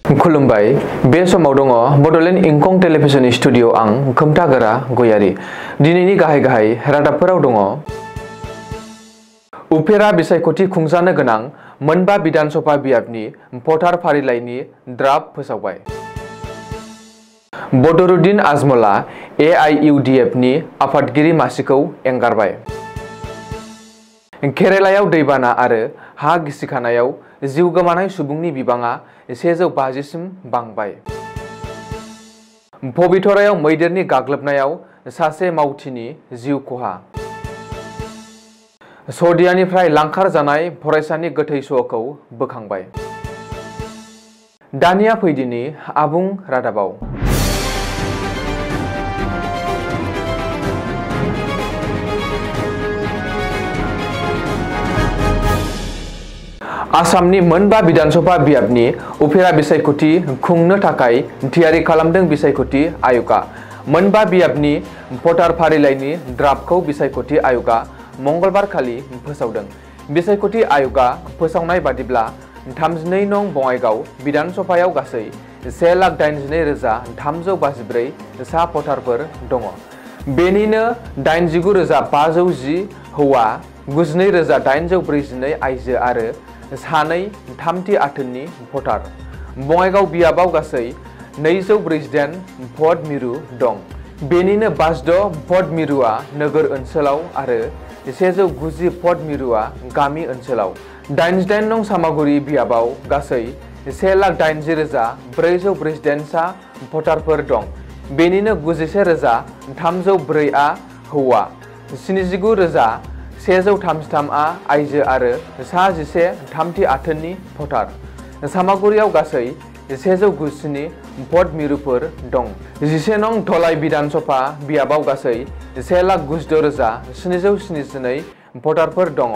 खुलुमबाय बे समाव दङ बडलेण्ड इंखं टेलिभिजन स्टुडियो आं खोमथागोरा गयारी दिनैनि गाहाय रादाबफोराव दङ उफेरा बिसायख'थि खुंजानो गोनां मोनबा विधानसभा बियाबनि भटार फारिलाइनि ड्राफ्ट फोसावबाय बदरुद्दीन आजमला AIUDF नि आफादगिरि मासिखौ एंगारबाय केरेलायाव दैबाना आरो हा गिसिखानायाव जिउ गोमानाय सुबुंनि बिबाङा 150 सिम बांबाय पबितरायाव मैदेरनि गाग्लोबनायाव सासे मावथिनि जिउ खहा सौदियानिफ्राय लांखार जानाय फरायसानि गोथै सह'खौ बोखांबाय दानिया फैदिनि आबुं रादाबाव आसामनि मोनबा विधानसभा बियाबनि उफेरा बिसायख'थि खुंनो थाखाय थियारि खालामदों बिसायख'थि आय'गा मोनबा बियाबनि भटार फारिलाइनि ड्राफ्टखौ बिसायख'थि आय'गा मंगलबार खालि फोसावदों बिसायख'थि आय'गा फोसावनाय बादिब्ला 32 नं बङाइगाव विधानसभायाव गासै 1,92,354 सा भटारफोर दङ बेनिनो 89,510 हौवा 92,842 आइजो आरो सानै थामथि आथोननि भटार बङाइगाव बियाबाव गासै 248 भट मिरु दं बेनिनो 56 भट मिरुआ नोगोर ओनसोलाव आरो 190 भट मिरुआ गामि ओनसोलाव 88 नं सामागुरि बियाबाव गासै 1,80,448 सा भटारफोर दं बेनिनो 91,304 आ हौवा 79,133 आ आइजो आरो सा 11 थामथि आथोननि भटार सामागुरियाव गासै 197 भट मिरुफोर दं 11 नं धलाई विधानसभा बियाबाव गासै 1,96,772 भटारफोर दङ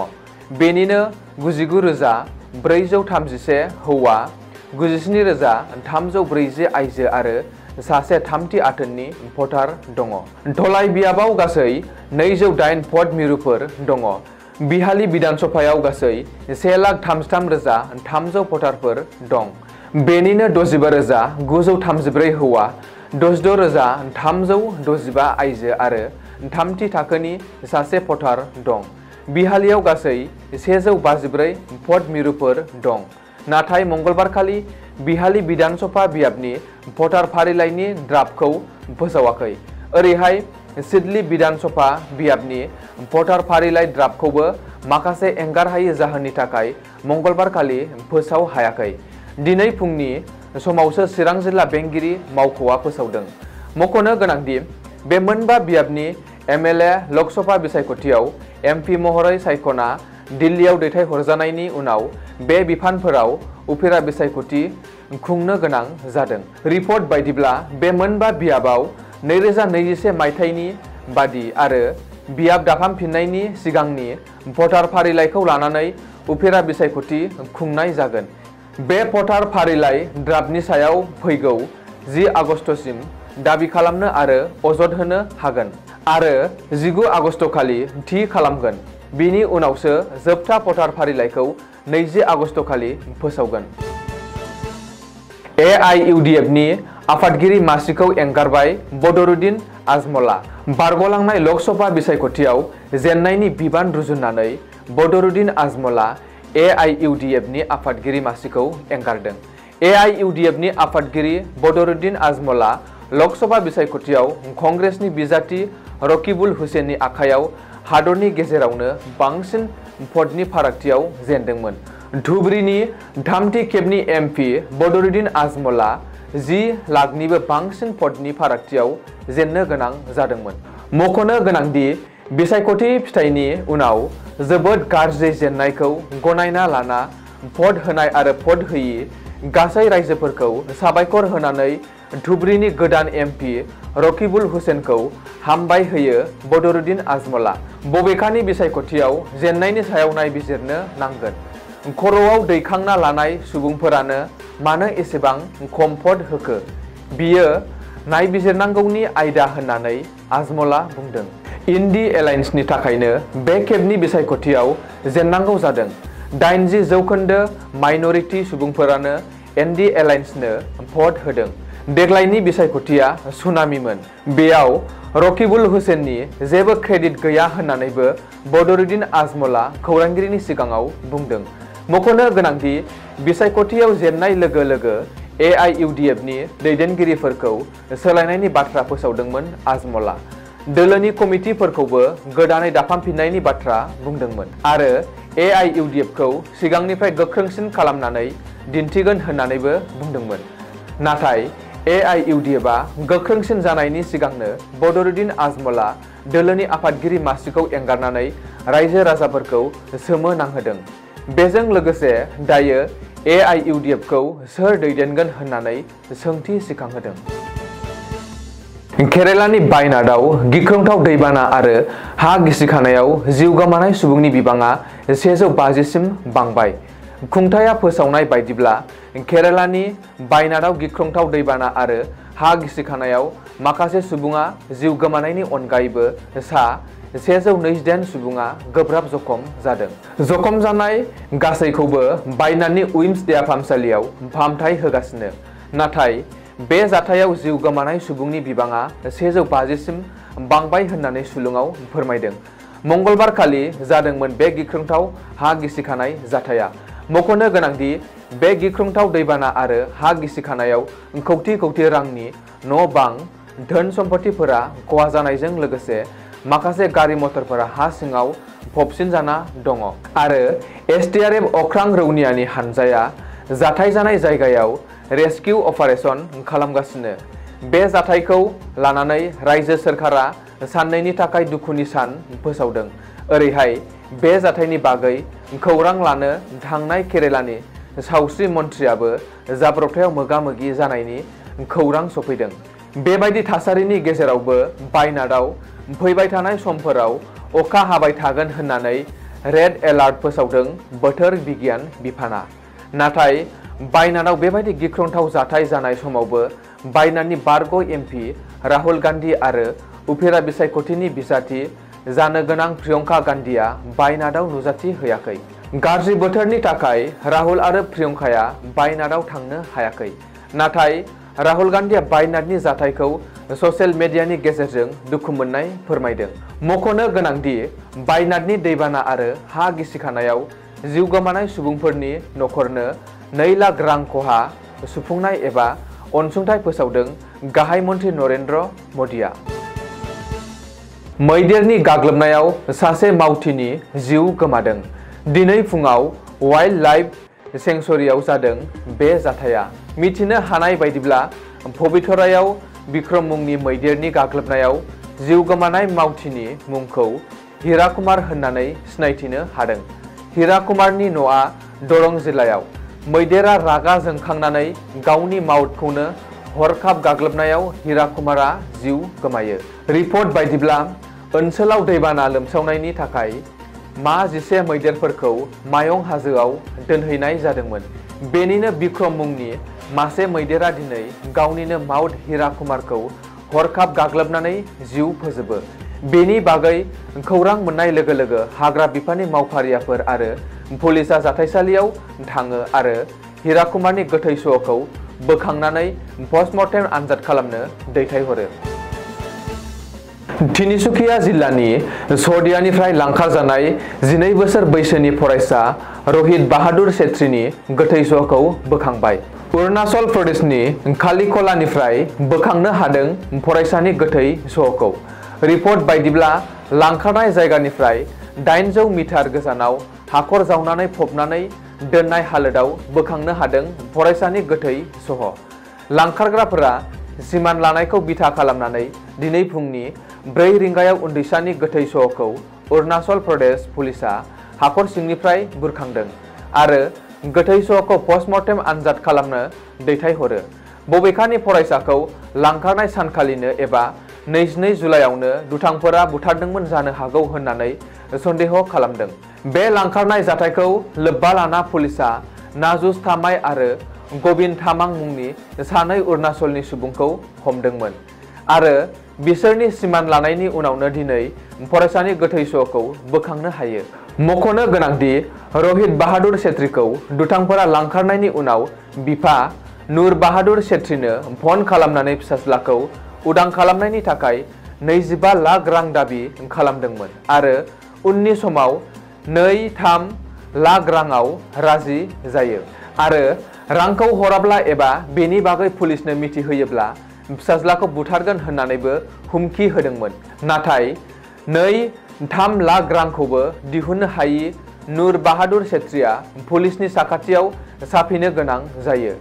बेनिनो 99,431 हौवा 97,340 आइजो आरो सासे थामथि आथोननि भटार दङ धलाई बियाबाव गासै 208 भट मिरुफोर दङ बिहाली विधानसभायाव गासै 1,33,300 भटारफोर दं बेनिनो 65,934 हौवा 66,365 आइजो आरो थामथि थाखोनि सासे भटार दं बिहालीयाव गासै 154 भट मिरुफोर दं नाथाय मंगलबार खालि बिहाली विधानसभा बियाबनि भटार फारिलाइनि ड्राफ्टखौ फोसावाखै ओरैहाय सिडली विधानसभा बियाबनि भटार फारिलाइ ड्राफ्टखौबो माखासे एंगारहायै जाहोननि थाखाय मंगलबार खालि फोसाव हायाखै दिनै फुंनि समावसो चिरां जिल्ला बेंगिरि मावख'आ फोसावदों मख'नो गोनांदि बे मोनबा बियाबनि MLA लोकसभा बिसायख'थियाव MP महरै सायख'ना दिल्लीयाव दैथायहरजानायनि उनाव बे बिफानफोराव उफेरा बिसायख'थि खुंनो गोनां जादों रिपर्ट बायदिब्ला बे मोनबा बियाबाव 2021 मायथाइनि बादि आरो बियाब दाफामफिननायनि सिगांनि भटार फारिलाइखौ लानानै उफेरा बिसायख'थि खुंनाय जागोन बे भटार फारिलाइ ड्राफ्टनि सायाव फैगौ 10 आगस्तसिम दाबि खालामनो आरो अजद होनो हागोन आरो 19 आगस्त खालि थि खालामगोन बिनि उनावसो जोबथा भटार फारिलाइखौ 20 आगस्त खालि फोसावगोन AIUDF नि आफादगिरि मासिखौ एंगारबाय बदरुद्दीन आजमला बारग'लांनाय लोकसभा बिसायख'थियाव जेननायनि बिबान रुजुननानै बदरुद्दीन आजमला AIUDF नि आफादगिरि मासिखौ एंगारदों AIUDF नि आफादगिरि बदरुद्दीन आजमला लोकसभा बिसायख'थियाव कंग्रेसनि बिजाथि रकिबुल हुसेननि आखायाव हादरनि गेजेरावनो बांसिन भटनि फारागथियाव जेनदोंमोन धुबरीनि थामथि खेबनि MP बदरुद्दीन आजमला 10 लाखनिबो बांसिन भटनि फारागथियाव जेननो गोनां जादोंमोन मख'नो गोनांदि बिसायख'थि फिथाइनि उनाव जोबोद गाज्रि जेननायखौ गनायना लाना भट होनाय आरो भट होयि गासै रायजोफोरखौ साबायखर होनानै धुबरीनि गोदान MP रकिबुल हुसेनखौ हामबाय होयो बदरुद्दीन आजमला बबेखानि बिसायख'थियाव जेननायनि सायाव नायबिजिरनो नांगोन खर'आव दैखांना लानाय सुबुंफोरानो मानो एसेबां खम भट होखो बियो नायबिजिरनांगौनि आयदा होननानै आजमला बुंदों इन्डी एलायन्सनि थाखायनो बे खेबनि बिसायख'थियाव जेननांगौ जादों 80% माइनरिटी सुबुंफोरानो एनडि एलायन्सनो भट होदों। देग्लायनि बिसायख'थिया सुनामिमोन। बेयाव रकिबुल हुसेननि जेबो क्रेडिट गैया होननानैबो बदरुद्दीन आजमलआ खौरांगिरिनि सिगाङाव बुंदों। मख'नो गोनांदि बिसायख'थियाव जेननाय लोगो लोगो AIUDFनि दैदेनगिरिफोरखौ सोलायनायनि बाथ्रा फोसावदोंमोन आजमलआ। दोलोनि कमिटिफोरखौबो गोदानै दाफामफिननायनि बाथ्रा बुंदोंमोन आरो AIUDFखौ सिगांनिफ्राय गोख्रोंसिन खालामनानै दिन्थिगोन होननानैबो बुंदोंमोन। नाथाय AIUDFआ गोख्रोंसिन जानायनि सिगांनो बदरुद्दीन आजमलआ दोलोनि आफादगिरि मासिखौ एंगारनानै रायजो राजाफोरखौ सोमोनांहोदों। बेजों लोगोसे दायो AIUDFखौ सोर दैदेनगोन होननानै सोंथि सिखांहोदों। केरेलानि वायनाडआव गिख्रंथाव दैबाना आरो हा गिसिखानायाव जिउ गोमानाय सुबुंनि बिबाङा 150 सिम बांबाय। खुंथाया फोसावनाय बायदिब्ला केरेलानि वायनाडआव गिख्रंथाव दैबाना आरो हा गिसिखानायाव माखासे सुबुङा जिउ गोमानायनि अनगायैबो सा 128 सुबुङा गोब्राब जखम जादों। जखम जानाय गासैखौबो वायनाडनि उइम्स देहा फाहामसालियाव फाहामथाय होगासिनो। नाथाय बे जाथायाव जिउ गोमानाय सुबुंनि बिबाङा 150 सिम बांबाय होननानै सुलुङाव फोरमायदों। मंगलबार खालि जादोंमोन बे गिख्रंथाव हा गिसिखानाय जाथाया। मख'नो गोनांदि बे गिख्रंथाव दैबाना आरो हा गिसिखानायाव कौटि कौटि रांनि न' बां धोन सम्पथिफोरा खहा जानायजों लोगोसे माखासे गारि मटरफोरा हा सिङाव फबसिन जाना दङ आरो SDRF अख्रां रौनियानि हानजाया जाथाय जानाय जायगायाव रेस्किउ अपारेशन खालामगासिनो। बे जाथायखौ लानानै रायजो सोरखारा साननैनि थाखाय दुखुनि सान फोसावदों। ओरैहाय बे जाथायनि बागै खौरां लानो थांनाय केरेलानि सावस्रि मन्थ्रियाबो जाब्रबथायाव मोगा-मोगि जानायनि खौरां सफैदों। बेबायदि थासारिनि गेजेरावबो वायनाडआव फैबाय थानाय समफोराव अखा हाबाय थागोन होननानै रेड एलार्ट फोसावदों बोथोर बिगियान बिफाना। नाथाय वायनाडआव बेबायदि गिख्रंथाव जाथाय जानाय समावबो वायनाडनि बारग' MP राहुल गान्धी आरो उफेरा बिसायख'थिनि बिसाथि जानो गोनां प्रियंका गान्धीआ वायनाडआव नुजाथि हैयाखै। गाज्रि बोथोरनि थाखाय राहुल आरो प्रियंकाया वायनाडआव थांनो हायाखै। नाथाय राहुल गान्धीआ वायनाडनि जाथायखौ ससियेल मिडियानि गेजेरजों दुखु मोननाय फोरमायदों। मख'नो गोनांदि वायनाडनि दैबाना आरो हा गिसिखानायाव जिउ गोमानाय सुबुंफोरनि नखरनो 2 लाख रां खहा सुफुंनाय एबा अनसुंथाइ फोसावदों गाहाय मन्थ्रि नरेन्द्र मदिआ। मैदेरनि गाग्लोबनायाव सासे मावथिनि जिउ गोमादों। दिनै फुङाव वाइल्ड लाइफ सेंक्सुरियाव जादों बे जाथाया। मिथिनो हानाय बायदिब्ला पबितरायाव बिक्रम मुंनि मैदेरनि गाग्लोबनायाव जिउ गोमानाय मावथिनि मुंखौ हीरा कुमार होननानै सिनायथिनो हादों। हीरा कुमारनि न'आ दरं जिल्लायाव। मैदेरा रागा जोंखांनानै गावनि मावथखौनो हरखाब गाग्लोबनायाव हीरा कुमारा जिउ गोमायो। रिपर्ट बायदिब्ला ओनसोलाव दैबाना लोमसावनायनि थाखाय मा 11 मैदेरफोरखौ मायं हाजोआव दोनहैनाय जादोंमोन। बेनिनो बिक्रम मुंनि मासे मैदेरा दिनै गावनिनो मावथ हीरा कुमारखौ हरखाब गाग्लोबनानै जिउ फोजोबो। बेनि बागै खौरां मोननाय लोगो लोगो हाग्रा बिफाननि मावफारियाफोर आरो पुलिसआ जाथायसालियाव थाङो आरो हीरा कुमारनि गोथै सह'खौ बोखांनानै पस्टमर्टेम आनजाद खालामनो दैथायहरो। तिनिसुकिया जिल्लानि सदियानिफ्राय लांखार जानाय 12 बोसोर बैसोनि फरायसा रहित बाहादुर छेत्रीनि गोथै सह'खौ बोखांबाय। अरुणाचल प्रदेशनि खालिखलानिफ्राय बोखांनो हादों फरायसानि गोथै सह'खौ। रिपर्ट बायदिब्ला लांखारनाय जायगानिफ्राय 800 मिटार गोजानाव हाखर जावनानै फबनानै दोननाय हालोदाव बोखांनो हादों फरायसानि गोथै सह'। लांखारग्राफोरा सिमान लानायखौ बिथा खालामनानै दिनै फुंनि 4 रिंगायाव उन्दैसानि गोथै सह'खौ अरुणाचल प्रदेश पुलिसआ हाखर सिंनिफ्राय बुरखांदों आरो गोथै सह'खौ पस्टमर्टेम आनजाद खालामनो दैथायहरो। बबेखानि फरायसाखौ लांखारनाय सानखालिनो एबा 22 जुलाइआवनो दुथांफोरा बुथारदोंमोन जानो हागौ होननानै सन्देह खालामदों। बे लांखारनाय जाथायखौ लोब्बा लाना पुलिसआ नाजुस तामाय आरो गबिन तामां मुंनि 2 अरुणाचलनि सुबुंखौ हमदोंमोन आरो बिसोरनि सिमान लानायनि उनावनो दिनै फरायसानि गोथै सह'खौ बोखांनो हायो। मख'नो गोनांदि रहित बाहादुर छेत्रीखौ दुथांफोरा लांखारनायनि उनाव बिफा नुर बाहादुर छेत्रीनो फन खालामनानै फिसाज्लाखौ उदां खालामनायनि थाखाय 25 लाख रां दाबि खालामदोंमोन आरो उननि समाव 2-3 लाख राङाव राजि जायो आरो रांखौ हराब्ला एबा बेनि बागै पुलिसनो मिथिहोयोब्ला फिसाज्लाखौ बुथारगोन होननानैबो हुमखि होदोंमोन। नाथाय 2-3 लाख रांखौबो दिहुननो हायि नुर बाहादुर छेत्रीया पुलिसनि साखाथियाव साफिनो गोनां जायो।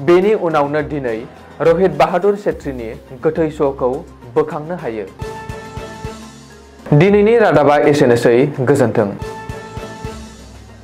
बेनि उनावनो दिनै रहित बाहादुर छेत्रीनि गोथै सहखौ बोखांनो हायो। दिनैनि रादाबा एसेनोसै, गोजोन्थों।